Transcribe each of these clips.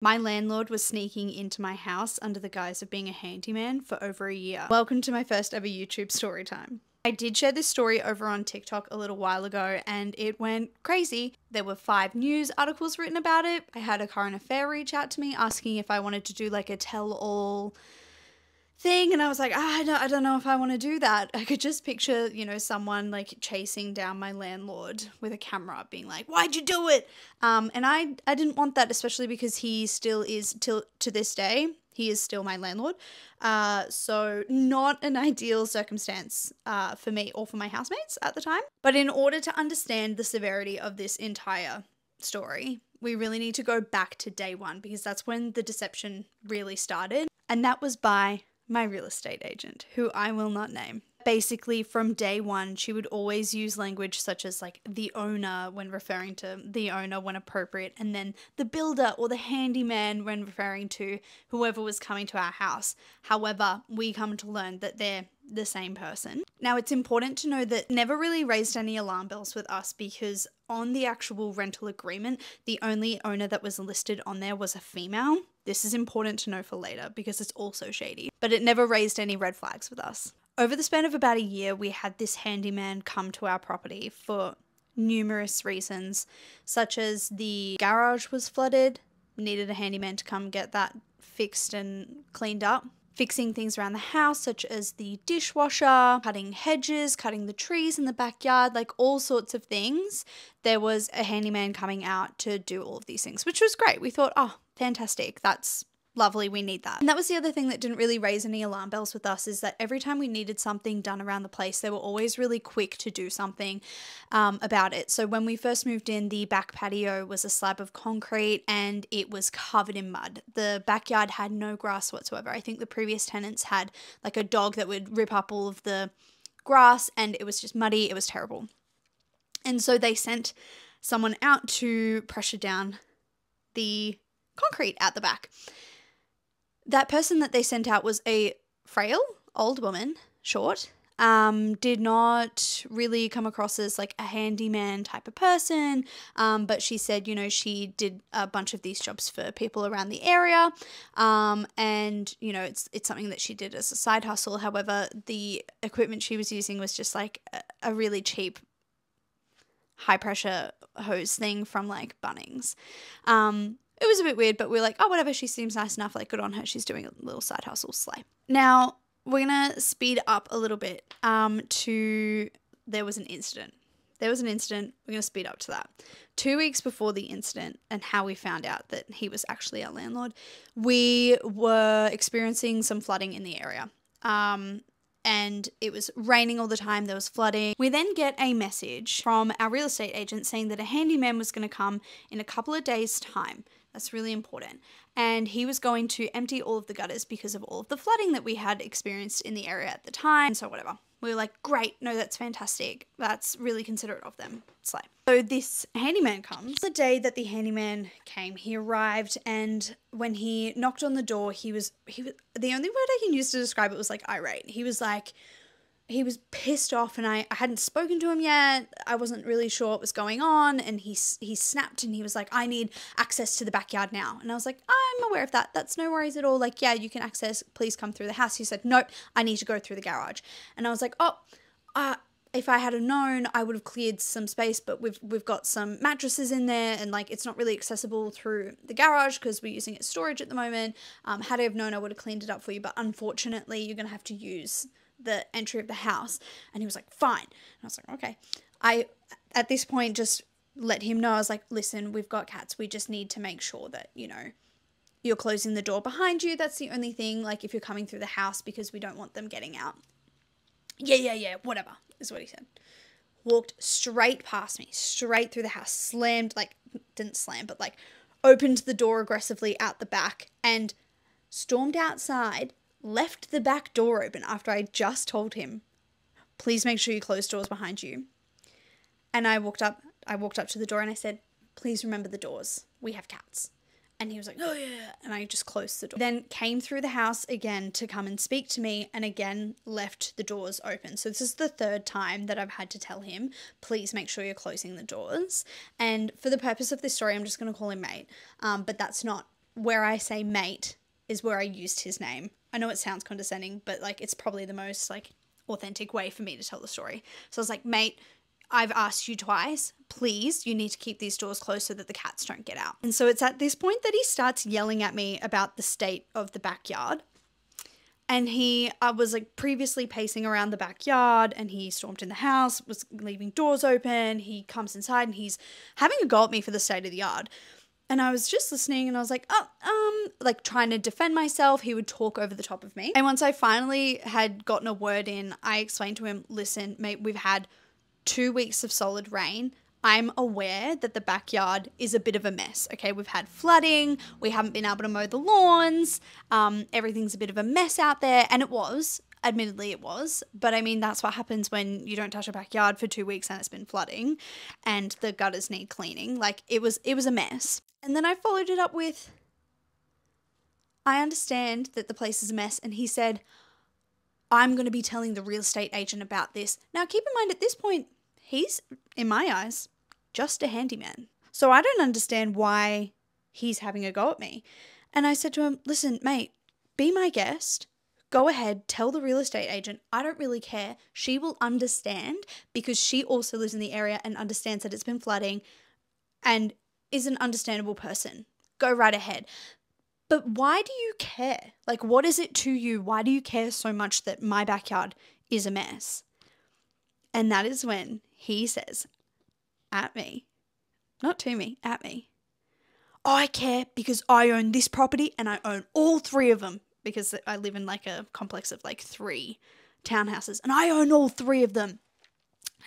My landlord was sneaking into my house under the guise of being a handyman for over a year. Welcome to my first ever YouTube story time. I did share this story over on TikTok a little while ago and it went crazy. There were 5 news articles written about it. I had a current affair reach out to me asking if I wanted to do like a tell-all thing, and I was like, I don't know if I want to do that. I could just picture, you know, someone like chasing down my landlord with a camera being like, why'd you do it? And I didn't want that, especially because he still is, till to this day, he is still my landlord. So not an ideal circumstance for me or for my housemates at the time. But in order to understand the severity of this entire story, we really need to go back to day one, because that's when the deception really started. And that was by my real estate agent, who I will not name. Basically, from day one, she would always use language such as like the owner when referring to the owner when appropriate, and then the builder or the handyman when referring to whoever was coming to our house. However, we come to learn that they're the same person. Now, it's important to know that never really raised any alarm bells with us, because on the actual rental agreement, the only owner that was listed on there was a female. This is important to know for later because it's also shady, but it never raised any red flags with us. Over the span of about a year, we had this handyman come to our property for numerous reasons, such as the garage was flooded, needed a handyman to come get that fixed and cleaned up. Fixing things around the house, such as the dishwasher, cutting hedges, cutting the trees in the backyard, like all sorts of things. There was a handyman coming out to do all of these things, which was great. We thought, oh, fantastic. That's lovely. We need that. And that was the other thing that didn't really raise any alarm bells with us, is that every time we needed something done around the place, they were always really quick to do something about it. So when we first moved in, the back patio was a slab of concrete and it was covered in mud. The backyard had no grass whatsoever. I think the previous tenants had like a dog that would rip up all of the grass and it was just muddy. It was terrible. And so they sent someone out to pressure down the concrete at the back. That person that they sent out was a frail old woman, short, did not really come across as like a handyman type of person, but she said, you know, she did a bunch of these jobs for people around the area, and, you know, it's something that she did as a side hustle. However, the equipment she was using was just like a really cheap high pressure hose thing from like Bunnings. It was a bit weird, but we're like, oh, whatever, she seems nice enough, like good on her, she's doing a little side hustle, slay. Now, we're going to speed up a little bit to there was an incident. We're going to speed up to that. 2 weeks before the incident and how we found out that he was actually our landlord, we were experiencing some flooding in the area. And it was raining all the time, there was flooding. We then get a message from our real estate agent saying that a handyman was going to come in a couple of days' time. That's really important. And he was going to empty all of the gutters because of all of the flooding that we had experienced in the area at the time. So whatever. We were like, great, no, that's fantastic. That's really considerate of them. Slay. So this handyman comes. The day that the handyman came, he arrived, and when he knocked on the door, he was the only word I can use to describe it was like irate. He was pissed off, and I hadn't spoken to him yet. I wasn't really sure what was going on, and he snapped and he was like, I need access to the backyard now. And I was like, I'm aware of that. That's no worries at all. Like, yeah, you can access. Please come through the house. He said, nope, I need to go through the garage. And I was like, if I had known, I would have cleared some space, but we've got some mattresses in there, and like it's not really accessible through the garage because we're using it as storage at the moment. Had I have known, I would have cleaned it up for you, but unfortunately, you're gonna have to use the entry of the house. And he was like, fine. And I was like, okay. I at this point just let him know. I was like, listen, we've got cats, we just need to make sure that, you know, you're closing the door behind you. That's the only thing, like if you're coming through the house, because we don't want them getting out. Yeah, whatever, is what he said. Walked straight past me, straight through the house, slammed, like, didn't slam, but like opened the door aggressively out the back and stormed outside, left the back door open after I just told him, please make sure you close doors behind you. And I walked up to the door and I said, please remember the doors. We have cats. And he was like, oh yeah. And I just closed the door. Then came through the house again to come and speak to me, and again left the doors open. So this is the third time that I've had to tell him, please make sure you're closing the doors. And for the purpose of this story, I'm just going to call him mate. But that's not where I say mate is where I used his name. I know it sounds condescending, but like it's probably the most like authentic way for me to tell the story. So I was like, mate, I've asked you twice, please, you need to keep these doors closed so that the cats don't get out. And so it's at this point that he starts yelling at me about the state of the backyard. And I was like previously pacing around the backyard, and he stormed in the house, was leaving doors open. He comes inside and he's having a go at me for the state of the yard. And I was just listening and I was like, like trying to defend myself. He would talk over the top of me. And once I finally had gotten a word in, I explained to him, listen, mate, we've had 2 weeks of solid rain. I'm aware that the backyard is a bit of a mess, okay? We've had flooding, we haven't been able to mow the lawns, everything's a bit of a mess out there, and it was, admittedly it was, but I mean, that's what happens when you don't touch a backyard for 2 weeks and it's been flooding, and the gutters need cleaning. Like, it was a mess. And then I followed it up with, I understand that the place is a mess, and he said, I'm going to be telling the real estate agent about this. Now, keep in mind, at this point, he's, in my eyes, just a handyman. So I don't understand why he's having a go at me. And I said to him, listen, mate, be my guest. Go ahead, tell the real estate agent. I don't really care. She will understand because she also lives in the area and understands that it's been flooding and is an understandable person. Go right ahead. But why do you care? Like, what is it to you? Why do you care so much that my backyard is a mess? And that is when he says at me, not to me, at me, I care because I own this property and I own all 3 of them, because I live in like a complex of like 3 townhouses and I own all 3 of them.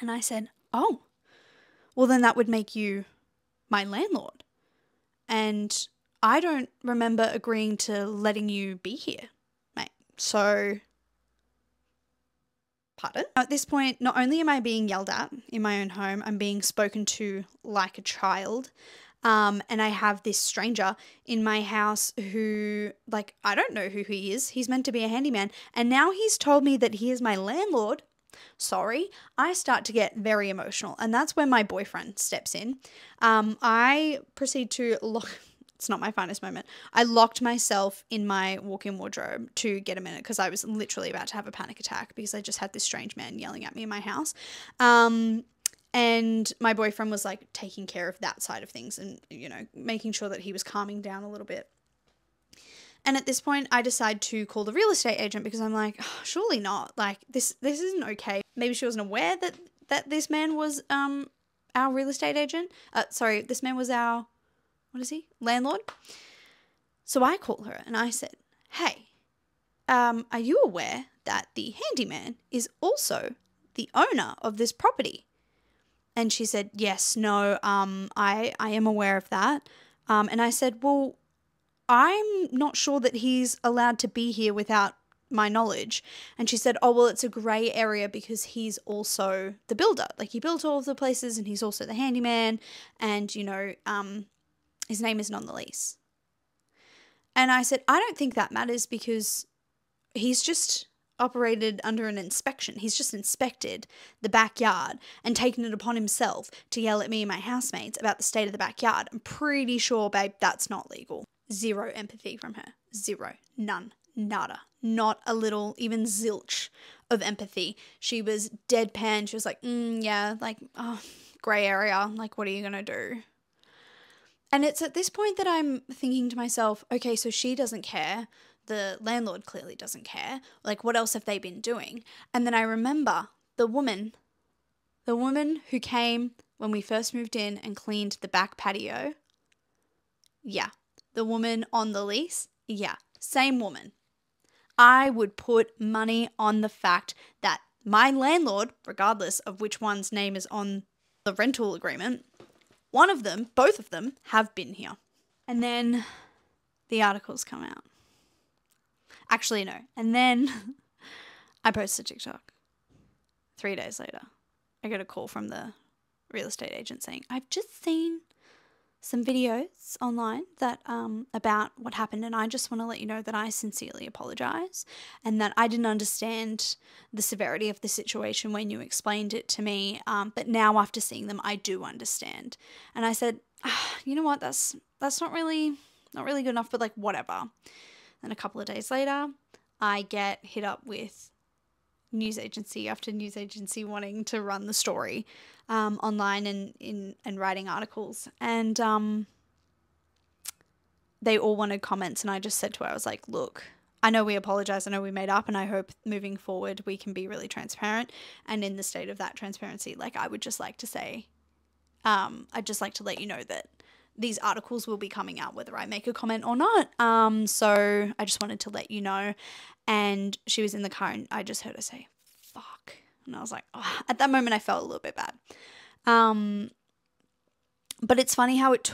And I said, oh, well then that would make you my landlord. And I don't remember agreeing to letting you be here, mate. So, pardon? At this point, not only am I being yelled at in my own home, I'm being spoken to like a child. And I have this stranger in my house who, like, I don't know who he is. He's meant to be a handyman. And now he's told me that he is my landlord. Sorry. I start to get very emotional. And that's when my boyfriend steps in. I proceed to lock... It's not my finest moment. I locked myself in my walk-in wardrobe to get a minute because I was literally about to have a panic attack because I just had this strange man yelling at me in my house. And my boyfriend was like taking care of that side of things and, you know, making sure that he was calming down a little bit. And at this point, I decide to call the real estate agent because I'm like, oh, surely not. Like, this isn't okay. Maybe she wasn't aware that this man was our real estate agent. Sorry, this man was our... What is he? Landlord? So I call her and I said, hey, are you aware that the handyman is also the owner of this property? And she said, yes, no, I am aware of that. And I said, well, I'm not sure that he's allowed to be here without my knowledge. And she said, oh, well, it's a grey area because he's also the builder. Like, he built all of the places and he's also the handyman. And, you know, his name isn't on the lease. And I said, I don't think that matters because he's just operated under an inspection. He's just inspected the backyard and taken it upon himself to yell at me and my housemates about the state of the backyard. I'm pretty sure, babe, that's not legal. Zero empathy from her. Zero. None. Nada. Not a little, even zilch of empathy. She was deadpan. She was like, yeah, like, oh, grey area. Like, what are you going to do? And it's at this point that I'm thinking to myself, okay, so she doesn't care. The landlord clearly doesn't care. Like, what else have they been doing? And then I remember the woman who came when we first moved in and cleaned the back patio. Yeah. The woman on the lease. Yeah. Same woman. I would put money on the fact that my landlord, regardless of which one's name is on the rental agreement, one of them, both of them, have been here. And then the articles come out. Actually, no. And then I posted TikTok. 3 days later, I get a call from the real estate agent saying, I've just seen some videos online that about what happened, and I just want to let you know that I sincerely apologize and that I didn't understand the severity of the situation when you explained it to me, but now after seeing them I do understand. And I said, you know what, that's not really not really good enough, but like whatever. Then a couple of days later, I get hit up with news agency after news agency wanting to run the story online and writing articles. And they all wanted comments, and I just said to her, I was like, look, I know we apologize, I know we made up, and I hope moving forward we can be really transparent. And in the state of that transparency, like, I would just like to say, I'd just like to let you know that these articles will be coming out whether I make a comment or not. So I just wanted to let you know. And she was in the car, and I just heard her say, fuck. And I was like, oh. At that moment I felt a little bit bad. But it's funny how it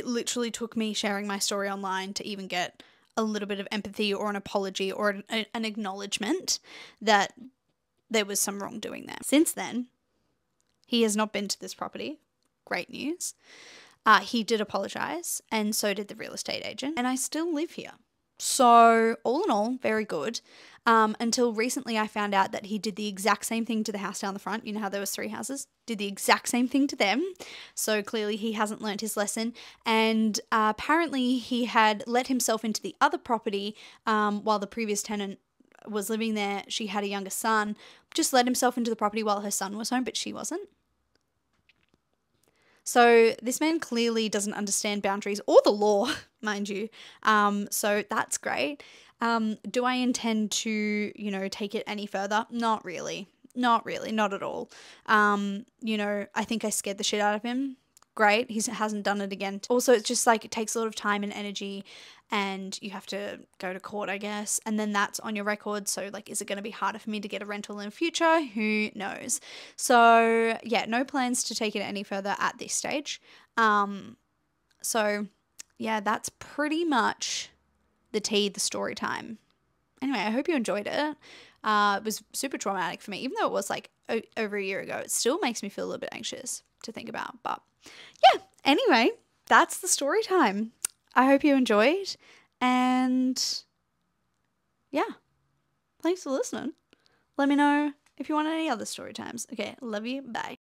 literally took me sharing my story online to even get a little bit of empathy or an apology or an acknowledgement that there was some wrongdoing there. Since then, he has not been to this property. Great news. He did apologize, and so did the real estate agent, and I still live here. So all in all, very good. Until recently I found out that he did the exact same thing to the house down the front. You know how there was 3 houses? Did the exact same thing to them. So clearly he hasn't learnt his lesson. And apparently he had let himself into the other property while the previous tenant was living there. She had a younger son. Just let himself into the property while her son was home, but she wasn't. So this man clearly doesn't understand boundaries or the law, mind you. So that's great. Do I intend to, take it any further? Not really. Not at all. I think I scared the shit out of him. Great. He hasn't done it again. Also, it's just like it takes a lot of time and energy, and you have to go to court, I guess. And then that's on your record. So like, is it going to be harder for me to get a rental in the future? Who knows? So yeah, no plans to take it any further at this stage. So yeah, that's pretty much the story time. Anyway, I hope you enjoyed it. It was super traumatic for me, even though it was like over a year ago. It still makes me feel a little bit anxious to think about. But yeah, anyway, that's the story time. I hope you enjoyed. And yeah, thanks for listening. Let me know if you want any other story times. Okay, love you. Bye.